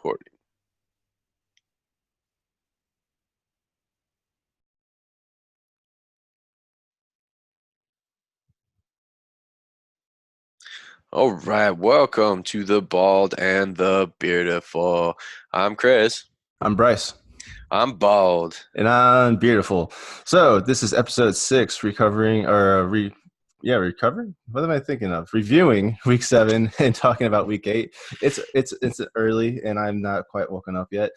recording. All right, welcome to the Bald and the Beautiful. I'm Chris. I'm Bryce, I'm bald. and I'm beautiful. So this is episode 6, recovering recovering. What am I thinking of? Reviewing week 7 and talking about week 8. It's early, and I'm not quite woken up yet.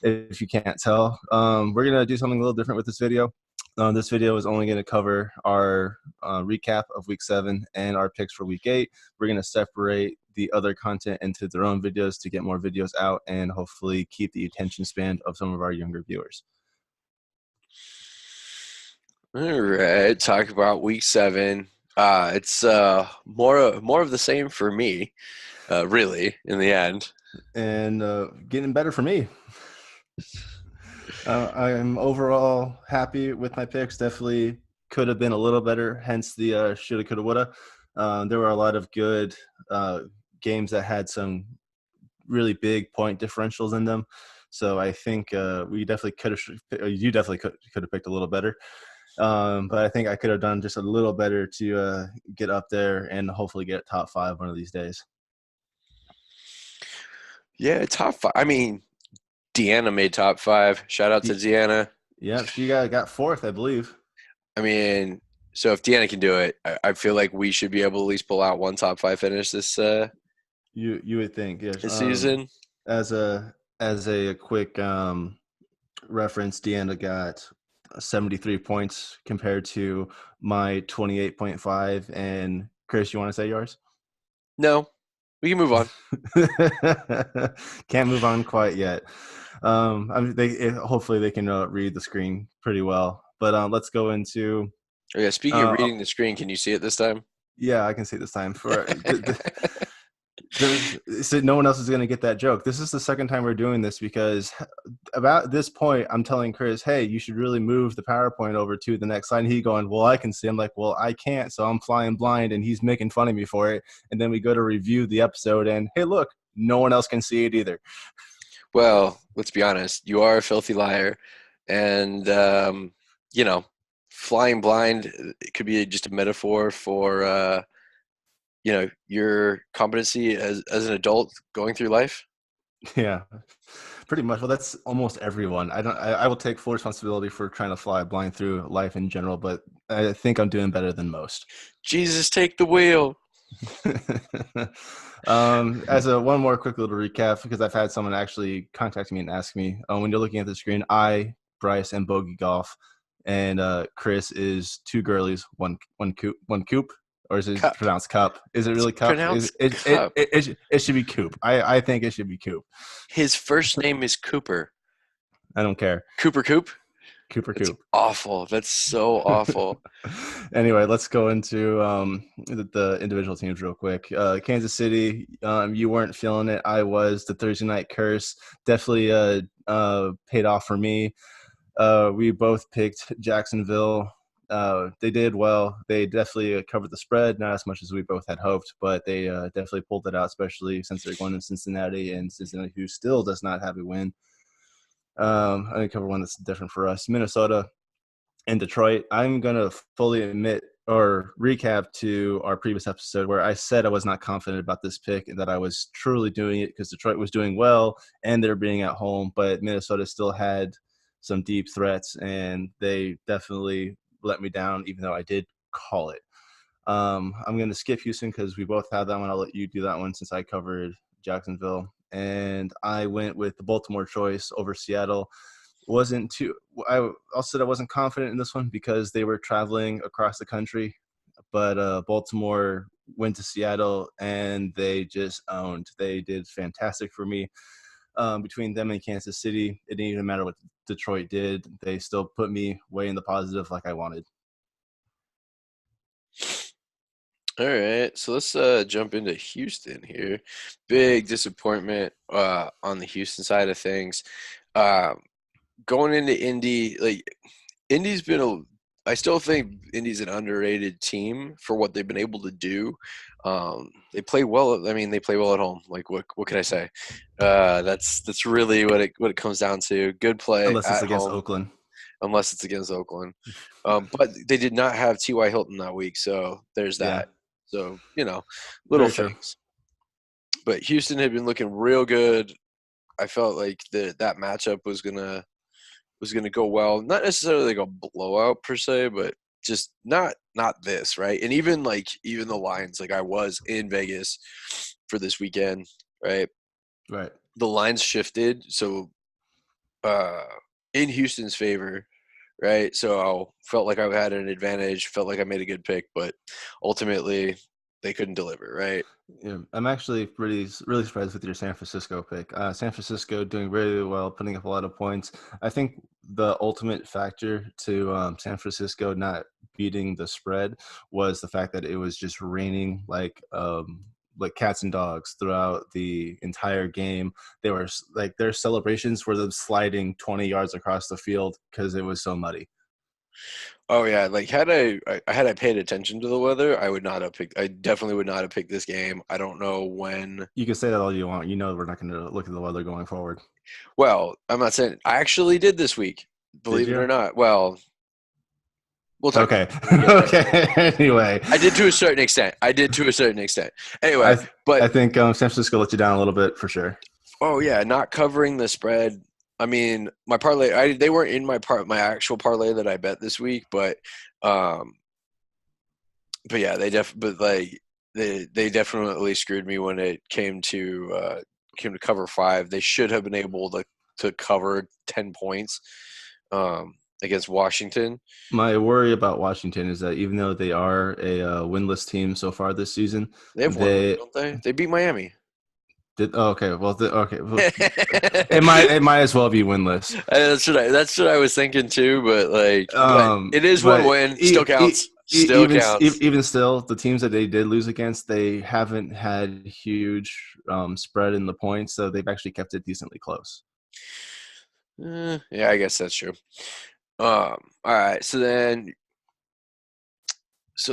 If you can't tell, we're gonna do something a little different with this video. This video is only going to cover our recap of week 7 and our picks for week 8. We're going to separate the other content into their own videos to get more videos out and hopefully keep the attention span of some of our younger viewers. All right, talk about week 7. It's more of the same for me, really, in the end. And getting better for me. I'm overall happy with my picks. Definitely could have been a little better, hence the shoulda, coulda, woulda. There were a lot of good games that had some really big point differentials in them. So I think we definitely could have. You definitely could have picked a little better. But I think I could have done just a little better to get up there and hopefully get top 5 one of these days. Yeah, top 5. I mean, Deanna made top 5. Shout out to Deanna. Yeah, she got 4th, I believe. I mean, so if Deanna can do it, I feel like we should be able to at least pull out one top 5 finish You would think, yes. this season. As a quick reference, Deanna got 73 points compared to my 28.5. And Chris, you want to say yours? No, we can move on. Can't move on quite yet. Hopefully they can read the screen pretty well. But let's go into. Oh, yeah, speaking of reading the screen, can you see it this time? Yeah, I can see this time. So no one else is going to get that joke. This is the second time we're doing this because about this point, I'm telling Chris, hey, you should really move the PowerPoint over to the next slide. And he going, well, I can see. I'm like, well, I can't. So I'm flying blind and he's making fun of me for it. And then we go to review the episode and, hey, look, no one else can see it either. Well, let's be honest. You are a filthy liar. And, flying blind it could be just a metaphor for, your competency as an adult going through life. Yeah, pretty much. Well, that's almost everyone. I will take full responsibility for trying to fly blind through life in general, but I think I'm doing better than most. Jesus, take the wheel. As a one more quick little recap, because I've had someone actually contact me and ask me, when you're looking at the screen, Bryce, and Bogey Golf, and Chris is 2 girlies, one coop, or is it Cup. pronounced cup? Is it It's really cup? pronounced cup. It should be coop. I think it should be coop. His first name is Cooper. I don't care. Cooper Coop? Cooper It's Coop. awful. That's so awful. Anyway, let's go into the individual teams real quick. Kansas City, you weren't feeling it. I was. The Thursday night curse definitely paid off for me. We both picked Jacksonville. They did well. They definitely covered the spread, not as much as we both had hoped, but they definitely pulled it out, especially since they're going to Cincinnati, and Cincinnati, who still does not have a win. I'm going to cover one that's different for us. Minnesota and Detroit. I'm going to fully admit or recap to our previous episode where I said I was not confident about this pick and that I was truly doing it because Detroit was doing well and they're being at home, but Minnesota still had some deep threats and they definitely let me down, even though I did call it. I'm going to skip Houston because we both had that one. I'll let you do that one since I covered Jacksonville. And I went with the Baltimore choice over Seattle. I also said I wasn't confident in this one because they were traveling across the country. But Baltimore went to Seattle and they just owned. They did fantastic for me. Between them and Kansas City, it didn't even matter what Detroit did. They still put me way in the positive like I wanted. All right, so let's jump into Houston here. Big disappointment on the Houston side of things. Going into Indy, like Indy's been I still think Indy's an underrated team for what they've been able to do. They play well. I mean, they play well at home. Like, what can I say? That's really what it comes down to. Good play unless it's at against home, Oakland. unless it's against Oakland. But they did not have T.Y. Hilton that week, so there's Yeah, that. So little very true. things. But Houston had been looking real good. I felt like that matchup was gonna go well. Not necessarily like a blowout per se, but just not this, right? And even the lines, like I was in Vegas for this weekend, right? Right. The lines shifted, so uh in Houston's favor, right? So I felt like I had an advantage, felt like I made a good pick, but ultimately they couldn't deliver, right? Yeah, I'm actually really surprised with your San Francisco pick. San Francisco doing really well, putting up a lot of points. I think the ultimate factor to San Francisco not beating the spread was the fact that it was just raining like cats and dogs throughout the entire game. They were like their celebrations were them sliding 20 yards across the field because it was so muddy. Oh yeah, like had I paid attention to the weather, I would not have picked. I definitely would not have picked this game. I don't know when. You can say that all you want. You know we're not going to look at the weather going forward. Well, I'm not saying I actually did this week. Did Believe it you? or not. Well, we'll talk about Okay. it when we get there. Okay. Anyway, I did to a certain extent. I did to a certain extent. Anyway, I but I think San Francisco let you down a little bit for sure. oh yeah, not covering the spread. I mean, my parlay. They weren't in my actual parlay that I bet this week, um, but yeah, they definitely screwed me when it came to cover five. They should have been able to cover 10 points against Washington. My worry about Washington is that even though they are a winless team so far this season, They have one win, they don't they? They beat Miami. did. Oh, okay. Well, okay. Well, And it might as well be winless. that's what I was thinking too. But it is one But win. Still counts. Still counts. even still, the teams that they did lose against, they haven't had huge spread in the points, so they've actually kept it decently close. Yeah, I guess that's true. All right. So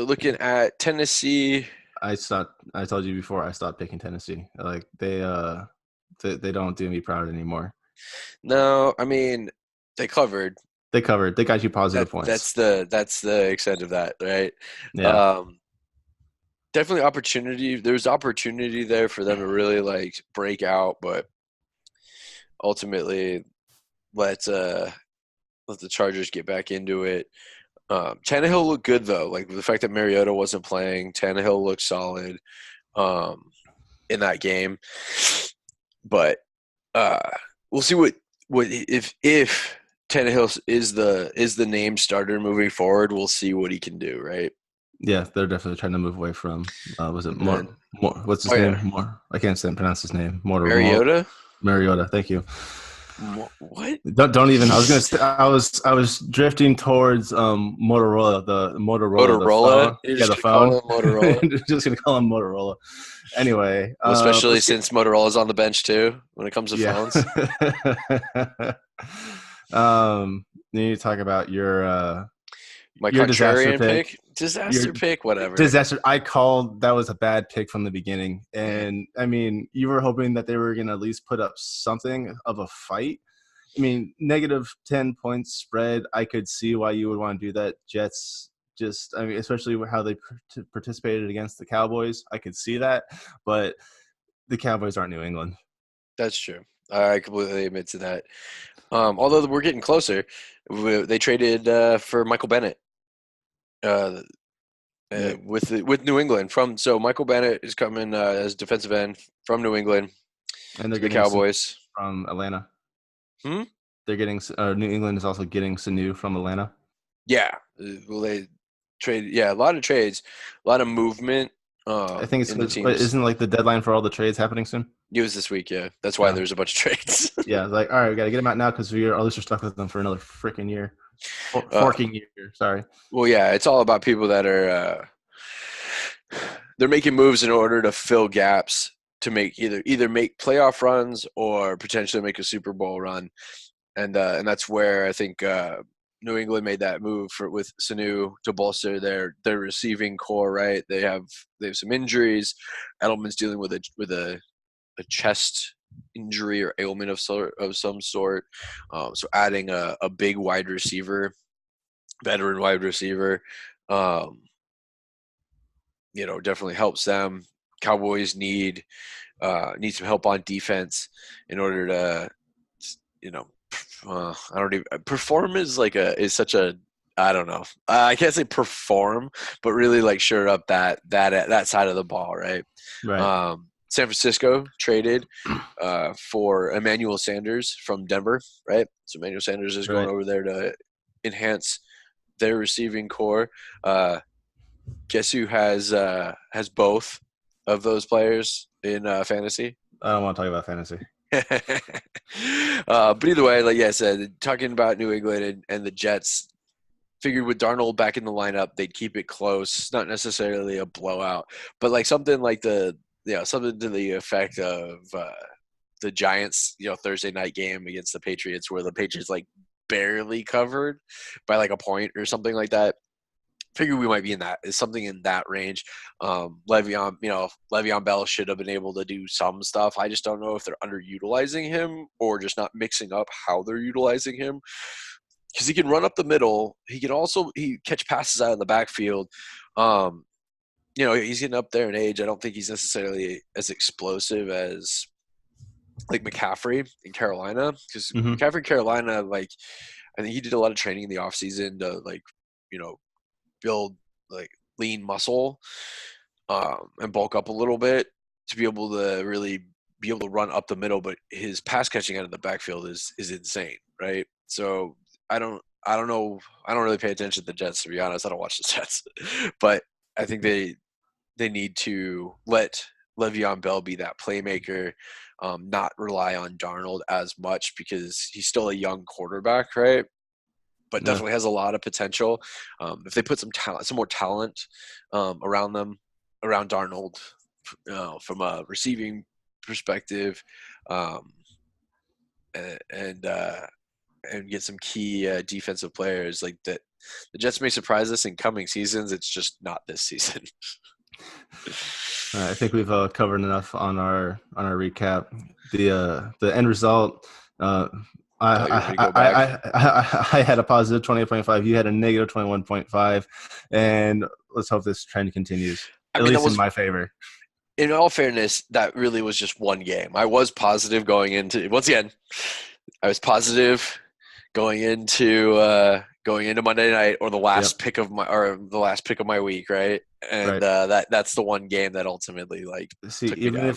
looking at Tennessee. I stopped. I told you before. I stopped picking Tennessee. Like they don't do me proud anymore. No, I mean they covered. They covered. They got you That positive points. that's the extent of that, right? Yeah. Um, Definitely opportunity. There's opportunity there for them to really break out, but ultimately let the Chargers get back into it. Tannehill looked good though. Like the fact that Mariota wasn't playing, Tannehill looked solid um, in that game. But uh, we'll see what if Tannehill is the name starter moving forward. We'll see what he can do, right? Yeah, they're definitely trying to move away from. Was it And then More? What's his oh name? yeah, More. I can't pronounce his name. Mariota. Mariota. Thank you. What? Don't even. I was gonna. Say, I was drifting towards Motorola, the Motorola? phone. You're Yeah, just the gonna call phone. him Motorola? Just gonna call him Motorola. Anyway, Well, especially let's get. since Motorola's on the bench too when it comes to Yeah. phones. You need to talk about My your disaster contrarian pick. pick, Your disaster pick, whatever. disaster. I called that was a bad pick from the beginning, Yeah, and I mean, you were hoping that they were going to at least put up something of a fight. I mean, negative 10 points spread. I could see why you would want to do that. Jets, just I mean, especially how they participated against the Cowboys. I could see that, but the Cowboys aren't New England. that's true. I completely admit to that. Although we're getting closer, they traded for Michael Bennett uh, Yeah, with New England. So Michael Bennett is coming as defensive end from New England and they're to the getting Sanu Cowboys. from Atlanta. Hmm? They're getting New England is also getting Sanu from Atlanta. Yeah. Well, they trade. Yeah, a lot of trades, a lot of movement I think in the but teams. isn't like the deadline for all the trades happening soon? It was this week. Yeah, that's why Yeah. there's a bunch of trades. Yeah, like all right, we got to get them out now because we're at least we're stuck with them for another freaking year, uh, forking year. Sorry. well, yeah, it's all about people that are they're making moves in order to fill gaps to make either make playoff runs or potentially make a Super Bowl run, and that's where I think New England made that move with Sanu to bolster their receiving core. Right, they have some injuries. Edelman's dealing with a chest injury or ailment of some sort. So adding a big wide receiver, veteran wide receiver, um, definitely helps them. Cowboys need some help on defense in order to, you know, I don't even perform is such a I don't know. I can't say perform, but really like sure up that side of the ball, right? Right. San Francisco traded for Emmanuel Sanders from Denver, right? So Emmanuel Sanders is going Right. over there to enhance their receiving core. Guess who has both of those players in fantasy? I don't want to talk about fantasy. But either way, like I said, talking about New England and the Jets, figured with Darnold back in the lineup, they'd keep it close, not necessarily a blowout, but like something like something to the effect of the Giants, Thursday night game against the Patriots, where the Patriots like barely covered by like a point or something like that. Figure we might be in that is something in that range. Le'Veon Bell should have been able to do some stuff. I just don't know if they're underutilizing him or just not mixing up how they're utilizing him. Because he can run up the middle. He catch passes out of the backfield. He's getting up there in age. I don't think he's necessarily as explosive as like McCaffrey in Carolina. Because Hmm. McCaffrey in Carolina, like I think he did a lot of training in the offseason to build like lean muscle and bulk up a little bit to be able to really be able to run up the middle. But his pass catching out of the backfield is insane, right? So I don't know. I don't really pay attention to the Jets, to be honest. I don't watch the Jets, but I think they need to let Le'Veon Bell be that playmaker, not rely on Darnold as much because he's still a young quarterback, right? But Yeah. definitely has a lot of potential. If they put some more talent around them, around Darnold, from a receiving perspective, um, and get some key defensive players like that, the Jets may surprise us in coming seasons. It's just not this season. All right, I think we've covered enough on our recap. The end result. Uh, Oh, you want me to I, go back? I had a positive 20.5. You had a negative 21.5, and let's hope this trend continues. I At mean, that least in was, my favor. in all fairness, that really was just one game. I was positive going into, once again, I was positive going into Monday night or Yep. the last pick of my week, right? And Right. that's the one game that ultimately like See, took me down.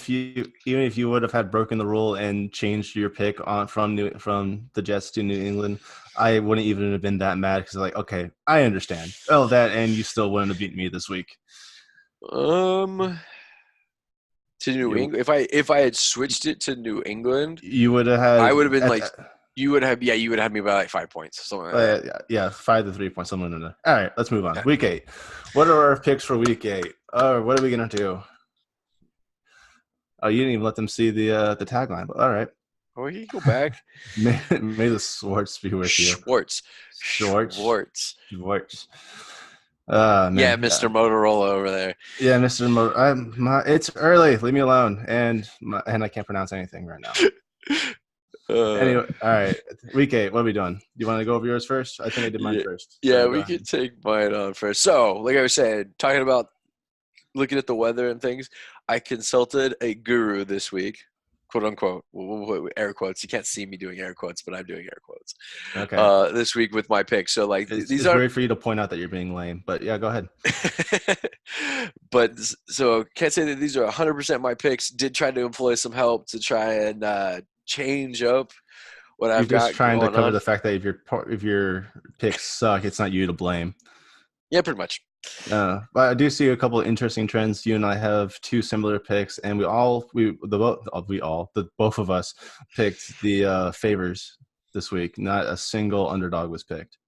even if you would have had broken the rule and changed your pick on from the Jets to New England, I wouldn't even have been that mad because like, okay, I understand. Oh, that, and you still wouldn't have beaten me this week. Um, to New You England, if I had switched it to New England, you would have I would have had been like, you would have me by like 5 points, something like that. yeah, 5 to 3 points, something in there. All right, let's move on. Yeah. Week 8. What are our picks for week 8? What are we gonna do? Oh, you didn't even let them see the tagline, but all right. Oh, you can go back. May the Swartz be with you. Schwartz. Schwartz. Schwartz. Schwartz. Yeah, Man. Mr. Motorola over there. Yeah, Mr. It's early. Leave me alone. And I can't pronounce anything right now. Uh, Anyway, all right. Week 8. What are we doing? Do you want to go over yours first? I think I did mine yeah, first. yeah, So go we ahead. could take mine on first. So, like I was saying, talking about looking at the weather and things, I consulted a guru this week, quote unquote, air quotes. You can't see me doing air quotes, but I'm doing air quotes Okay. this week with my picks. So, like, these It's aren't. weird for you to point out that you're being lame, but yeah, go ahead. But so can't say that these are 100% my picks. Did try to employ some help to try and change up what You're I've just got trying to going cover on. the fact that if your picks suck, it's not you to blame. Yeah, pretty much. But I do see a couple of interesting trends. You and I have two similar picks, and the both of us picked the favors this week. Not a single underdog was picked.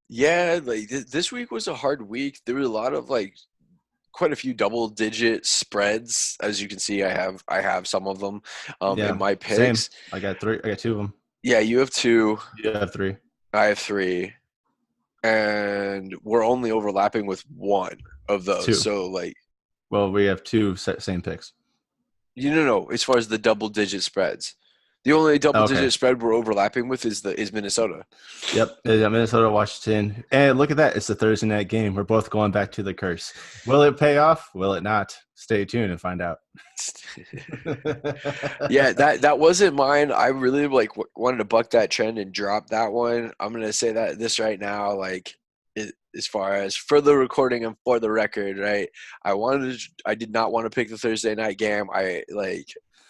Yeah, like this week was a hard week. There were a lot of like quite a few double digit spreads. As you can see, I have some of them in Yeah, my same. picks. I got three. I got two of them. Yeah, you have two. You have three. I have three, and we're only overlapping with one of those. Two. So like, Well, we have two same picks. you know, as far as the double digit spreads, the only double Okay. digit spread we're overlapping with is Minnesota. Yep. Minnesota, Washington. And look at that. It's the Thursday night game. We're both going back to the curse. Will it pay off? Will it not? Stay tuned and find out. Yeah, that wasn't mine. I really like wanted to buck that trend and drop that one. I'm gonna say that this right now, like as far as for the recording and for the record, right? I did not want to pick the Thursday night game. I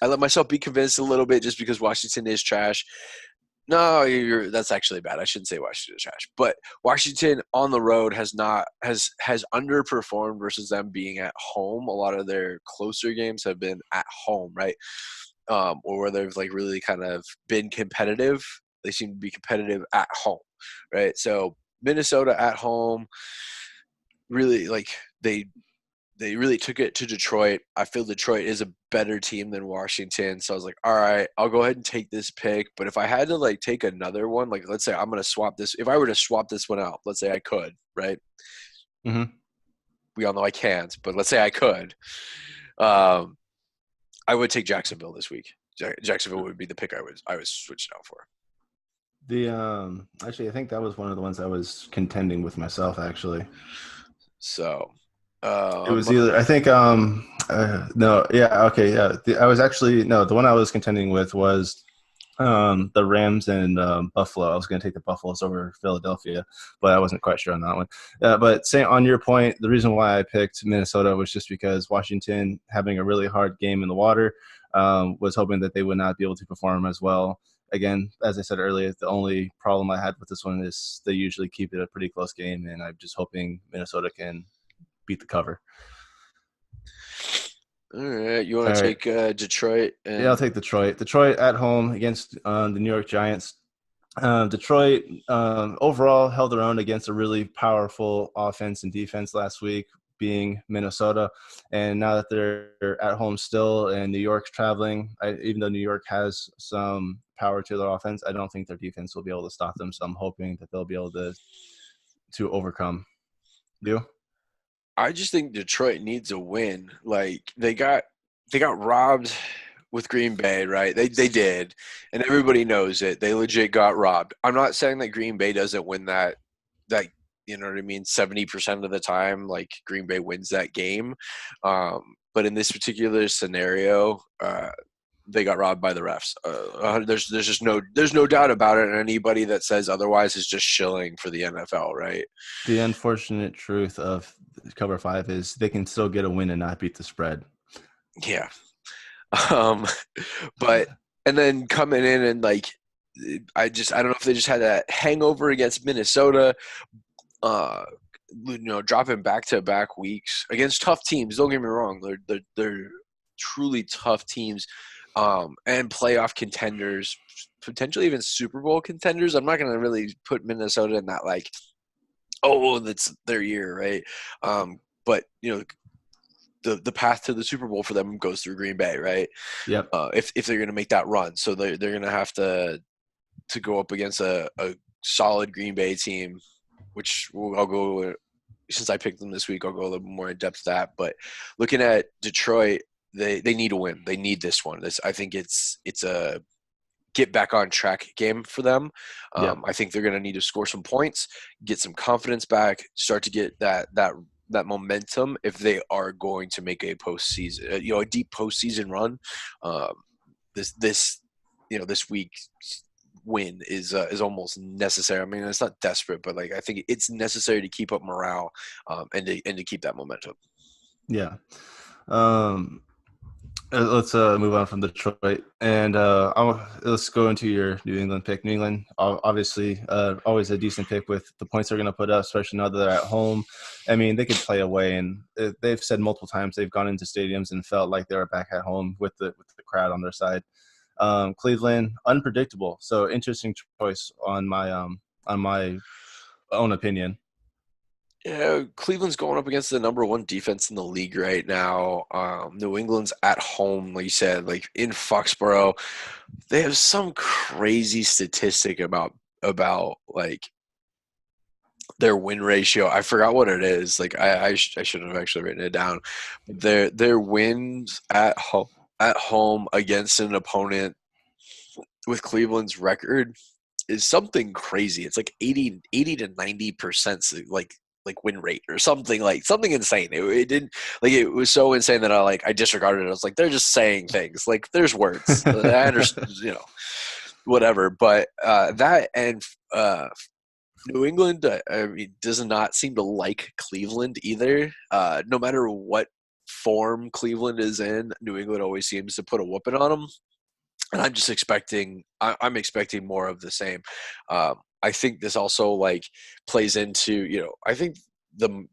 let myself be convinced a little bit just because Washington is trash. No, that's actually bad. I shouldn't say Washington is trash, but Washington on the road has underperformed versus them being at home. A lot of their closer games have been at home, right? Or where they've like really kind of been competitive. They seem to be competitive at home, right? So Minnesota at home, really like they really took it to Detroit. I feel Detroit is a better team than Washington. So I was like, all right, I'll go ahead and take this pick. But if I had to like take another one, like let's say I'm gonna swap this. If I were to swap this one out, let's say I could, right? Hmm. We all know I can't, but let's say I could. Um, I would take Jacksonville this week. Jacksonville would be the pick I was switching out for. The actually I think that was one of the ones I was contending with myself actually. So, It was either I think no, yeah, okay, yeah. I was actually no, the one I was contending with was the Rams and Buffalo. I was going to take the Buffaloes over Philadelphia, but I wasn't quite sure on that one. But say on your point, the reason why I picked Minnesota was just because Washington having a really hard game in the water, was hoping that they would not be able to perform as well. Again, as I said earlier, the only problem I had with this one is they usually keep it a pretty close game, and I'm just hoping Minnesota can beat the cover. all right, you want All to right. take Detroit Yeah, I'll and take Detroit. Detroit at home against the New York Giants. Detroit overall held their own against a really powerful offense and defense last week, being Minnesota. And now that they're at home still and New York's traveling, even though New York has some power to their offense, I don't think their defense will be able to stop them. So I'm hoping that they'll be able to overcome. You? I just think Detroit needs a win. Like they got robbed with Green Bay, right? They did, and everybody knows it. They legit got robbed. I'm not saying that Green Bay doesn't win that you know what I mean. 70% of the time, like Green Bay wins that game, but in this particular scenario, they got robbed by the refs. There's no doubt about it, and anybody that says otherwise is just shilling for the NFL, right? The unfortunate truth of cover five is they can still get a win and not beat the spread. Yeah. Um, but and then coming in and like I don't know if they just had that hangover against Minnesota, uh, dropping back to back weeks against tough teams. Don't get me wrong, they're truly tough teams, and playoff contenders, potentially even Super Bowl contenders. I'm not gonna really put Minnesota in that like, oh, that's their year, right? But the path to the Super Bowl for them goes through Green Bay, right? Yep. If they're going to make that run, so they're going to have to go up against a solid Green Bay team, which I'll go since I picked them this week. I'll go a little more in depth to that. But looking at Detroit, they need a win. They need this one. I think it's a get back on track game for them. Yep. I think they're going to need to score some points, get some confidence back, start to get that momentum if they are going to make a postseason, a deep postseason run. Um, this this week's win is almost necessary. I mean, it's not desperate, but like I think it's necessary to keep up morale, and to keep that momentum. Yeah. Um, let's move on from Detroit and let's go into your New England pick. New England, obviously, always a decent pick with the points they're going to put up, especially now that they're at home. I mean, they could play away, and they've said multiple times they've gone into stadiums and felt like they were back at home with the crowd on their side. Cleveland, unpredictable, so interesting choice on my own opinion. Yeah, Cleveland's going up against the number one defense in the league right now. New England's at home, like you said, like in Foxborough. They have some crazy statistic about about like their win ratio. I forgot what it is. Like I should have actually written it down. Their wins at home against an opponent with Cleveland's record is something crazy. It's like 80 to 90% like win rate or something, like something insane. It didn't, like, it was so insane that I disregarded it. I was like, they're just saying things. Like, there's words. I understand, whatever. But that and New England, I mean, does not seem to like Cleveland either. No matter what form Cleveland is in, New England always seems to put a whooping on them. And I'm just expecting. I'm expecting more of the same. I think this also like plays into, I think the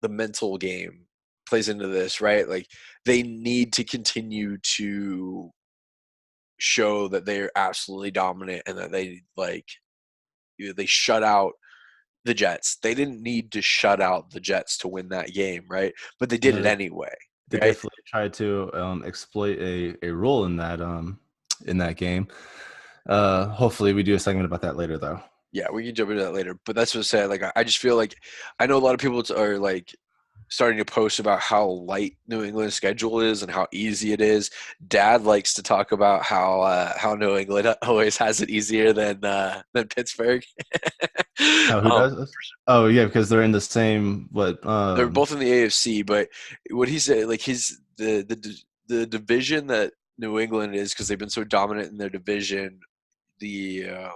mental game plays into this, right? Like, they need to continue to show that they're absolutely dominant and that they shut out the Jets. They didn't need to shut out the Jets to win that game, right? But they did No, it anyway, they right? definitely tried to exploit a role in that game. Hopefully, we do a segment about that later, though. Yeah, we can jump into that later. But that's what I said. Like, I just feel like I know a lot of people are like starting to post about how light New England's schedule is and how easy it is. Dad likes to talk about how New England always has it easier than Pittsburgh. Oh, who um, does this? Oh, yeah, because they're in the same what? they're both in the AFC, but what he said, like the division that New England is, because they've been so dominant in their division, the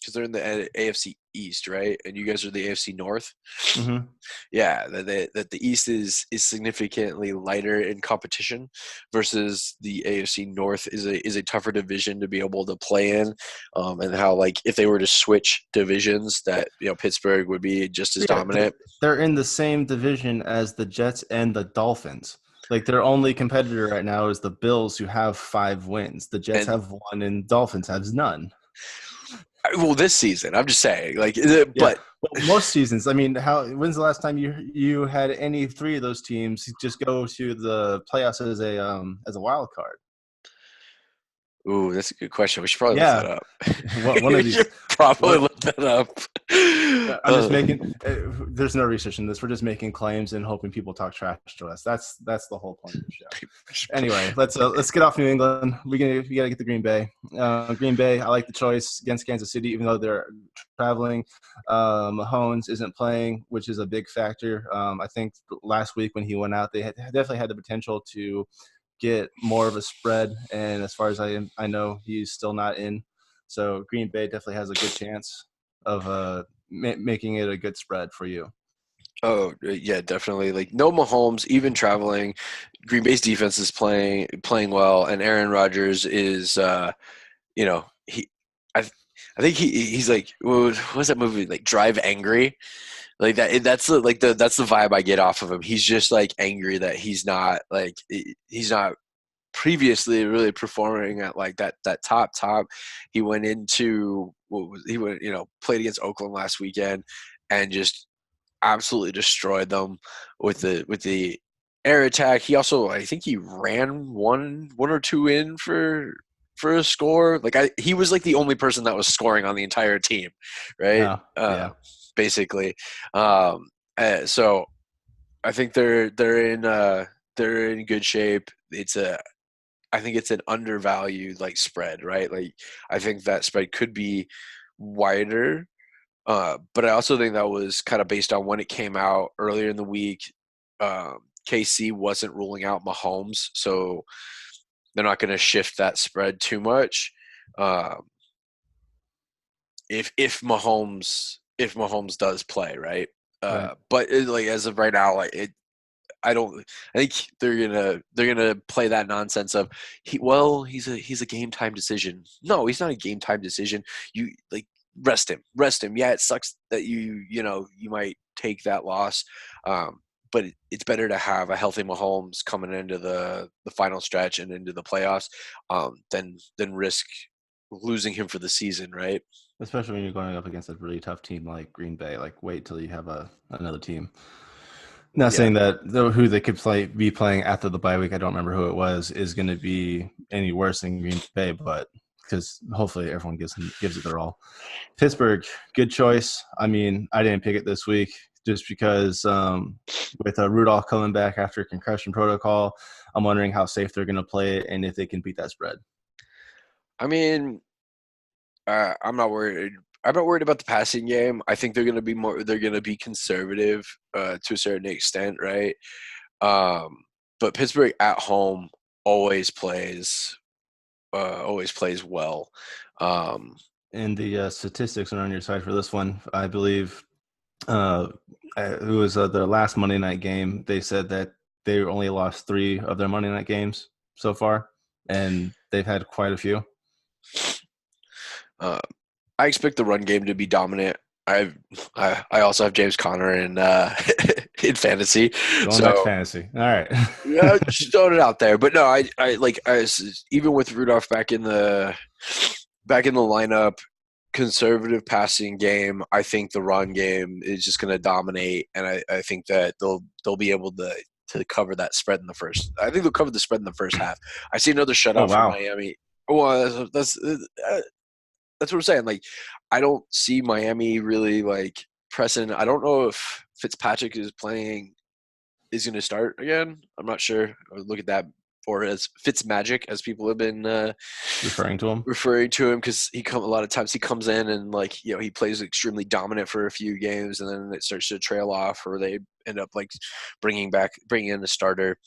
because they're in the AFC East, right? And you guys are the AFC North. Mm-hmm. Yeah, that the East is significantly lighter in competition versus the AFC North is a tougher division to be able to play in, and how, like, if they were to switch divisions, that Pittsburgh would be just as Yeah, dominant. they're in the same division as the Jets and the Dolphins. Like their only competitor right now is the Bills, who have 5 wins. The Jets And have one, and Dolphins has none. well, this season, I'm just saying, like, Yeah, but well, most seasons. I mean, how? When's the last time you had any three of those teams just go to the playoffs as a wild card? ooh, that's a good question. We should probably look that Yeah, up. one We of should these. probably One, look that up. I'm just making. There's no research in this. We're just making claims and hoping people talk trash to us. That's the whole point of the show. Anyway, let's get off New England. We gotta get to Green Bay. Green Bay, I like the choice against Kansas City, even though they're traveling. Mahomes isn't playing, which is a big factor. I think last week when he went out, they definitely had the potential to get more of a spread. And as far as I know, he's still not in. So Green Bay definitely has a good chance of making it a good spread for you. Oh, yeah, definitely. Like, no Mahomes, even traveling. Green Bay's defense is playing well, and Aaron Rodgers is, he, I think he's like, what was that movie, like Drive Angry? Like that. That's the vibe I get off of him. He's just like angry that he's not previously really performing at like that top. He went into what was he went played against Oakland last weekend and just absolutely destroyed them with the air attack. He also, I think, he ran one or two in for a score. Like, he was like the only person that was scoring on the entire team, right? Oh, yeah. Basically. So I think they're in good shape. I think it's an undervalued like spread, right? Like, I think that spread could be wider, but I also think that was kind of based on when it came out earlier in the week. KC wasn't ruling out Mahomes, so they're not going to shift that spread too much. Um, if Mahomes does play, right? Right. But like, as of right now, like, I don't. I think they're gonna play that nonsense of he's a game time decision. No, he's not a game time decision. You, like, rest him. Yeah, it sucks that you might take that loss, but it's better to have a healthy Mahomes coming into the final stretch and into the playoffs, than risk losing him for the season, right? Especially when you're going up against a really tough team like Green Bay. Like, wait till you have another team. Not Yeah. saying that who they could be playing after the bye week, I don't remember who it was, is going to be any worse than Green Bay, but because hopefully everyone gives it their all. Pittsburgh, good choice. I mean, I didn't pick it this week just because with Rudolph coming back after concussion protocol, I'm wondering how safe they're going to play it and if they can beat that spread. I mean, I'm not worried. I'm not worried about the passing game. I think they're going to be more. They're going to be conservative to a certain extent, right? Um, but Pittsburgh at home always plays well. Um, And the statistics are on your side for this one. I believe it was their last Monday night game. They said that they only lost 3 of their Monday night games so far, and they've had quite a few. uh, I expect the run game to be dominant. I also have James Conner in in fantasy, Going back to so fantasy. All right. yeah, just throwing it out there. But no, even with Rudolph back in the lineup, conservative passing game. I think the run game is just going to dominate, and I think that they'll be able to cover that spread in the first. I think they'll cover the spread in the first half. I see another Oh shutout from wow. Miami. Well, that's what I'm saying. Like, I don't see Miami really like pressing. I don't know if Fitzpatrick is going to start again. I'm not sure. Look at that, or as Fitzmagic, as people have been Referring to him. referring to him, because a lot of times he comes in and he plays extremely dominant for a few games, and then it starts to trail off, or they end up like bringing in a starter.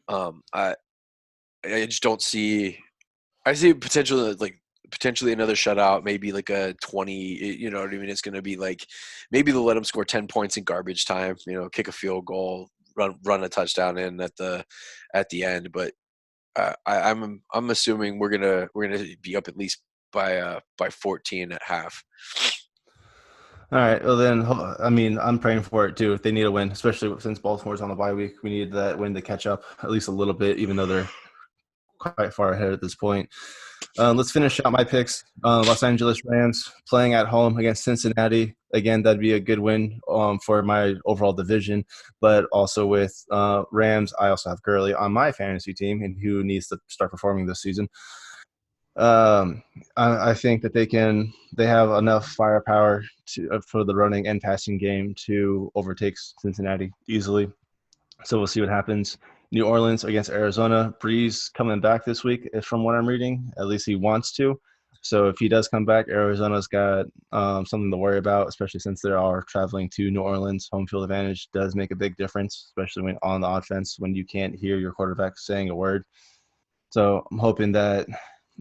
I just don't see. I see potentially another shutout, maybe like a 20, you know what I mean? It's going to be like, maybe they'll let them score 10 points in garbage time, kick a field goal, run a touchdown in at the end. But I'm assuming we're gonna be up at least by 14 at half. All right. Well, then, I mean, I'm praying for it too. If they need a win, especially since Baltimore's on the bye week, we need that win to catch up at least a little bit, even though they're quite far ahead at this point. Let's finish out my picks. Los Angeles Rams playing at home against Cincinnati. Again, that'd be a good win for my overall division. But also with Rams, I also have Gurley on my fantasy team, and who needs to start performing this season. I think that they have enough firepower for the running and passing game to overtake Cincinnati easily. So we'll see what happens. New Orleans against Arizona. Breeze coming back this week, from what I'm reading. At least he wants to. So if he does come back, Arizona's got something to worry about, especially since they are traveling to New Orleans. Home field advantage does make a big difference, especially when on the offense when you can't hear your quarterback saying a word. So I'm hoping that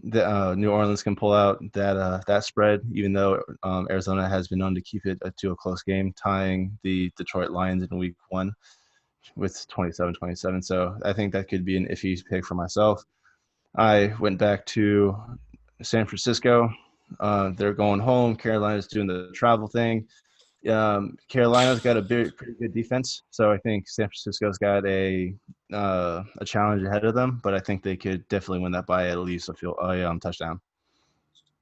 New Orleans can pull out that spread, even though Arizona has been known to keep it to a close game, tying the Detroit Lions in Week 1 with 27-27. So I think that could be an iffy pick for myself. I went back to San Francisco. They're going home. Carolina's doing the travel thing. Carolina's got a pretty good defense, so I think San Francisco's got a challenge ahead of them. But I think they could definitely win that by at least a touchdown.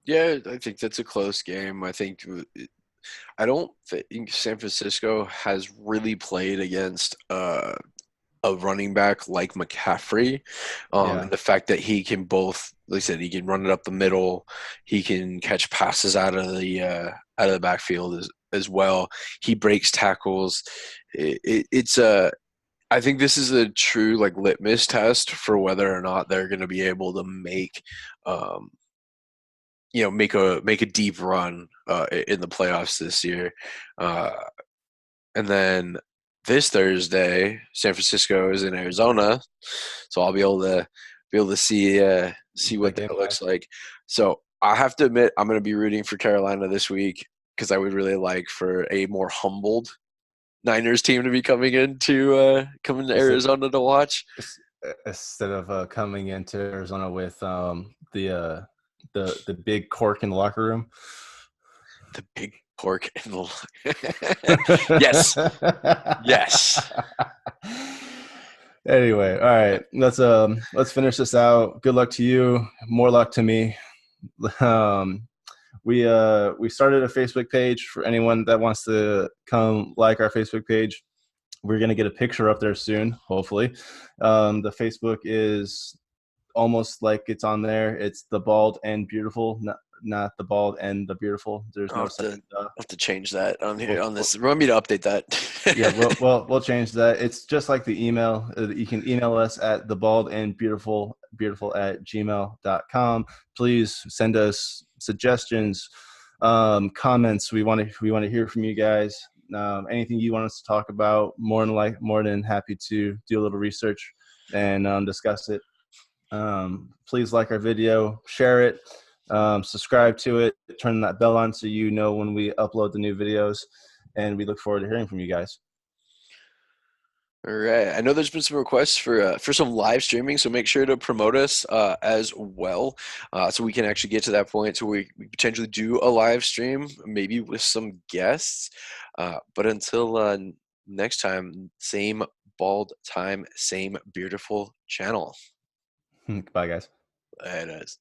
Yeah, I think that's a close game. I don't think San Francisco has really played against a running back like McCaffrey, Yeah, and the fact that he can both, like I said, he can run it up the middle, he can catch passes out of the backfield as well. He breaks tackles. It's a I think this is a true like litmus test for whether or not they're going to be able to um, make a deep run in the playoffs this year. Uh, and then this Thursday, San Francisco is in Arizona, so I'll be able to see that what game that live. looks like. So I have to admit, I'm going to be rooting for Carolina this week, because I would really like for a more humbled Niners team to be coming to Instead, Arizona to watch. instead of coming into Arizona with the big cork in the locker room. The big pork and the yes, yes. Anyway, all right, let's finish this out. Good luck to you. More luck to me. Um, we started a Facebook page for anyone that wants to come like our Facebook page. We're gonna get a picture up there soon, hopefully. The Facebook is almost like it's on there. It's the bald and beautiful, not the bald and the beautiful. There's I'll no have to second. change that on here We'll, on we'll, this. Remind me to update that. yeah, we'll change that. It's just like the email. You can email us at thebaldandbeautiful at gmail.com. Please send us suggestions, comments. We want to hear from you guys. Anything you want us to talk about, more than happy to do a little research and discuss it. Please like our video, share it, subscribe to it, turn that bell on so you know when we upload the new videos. And we look forward to hearing from you guys. All right. I know there's been some requests for some live streaming, so make sure to promote us as well, so we can actually get to that point, so we potentially do a live stream, maybe with some guests. But until next time, same bald time, same beautiful channel. Bye, guys. It is.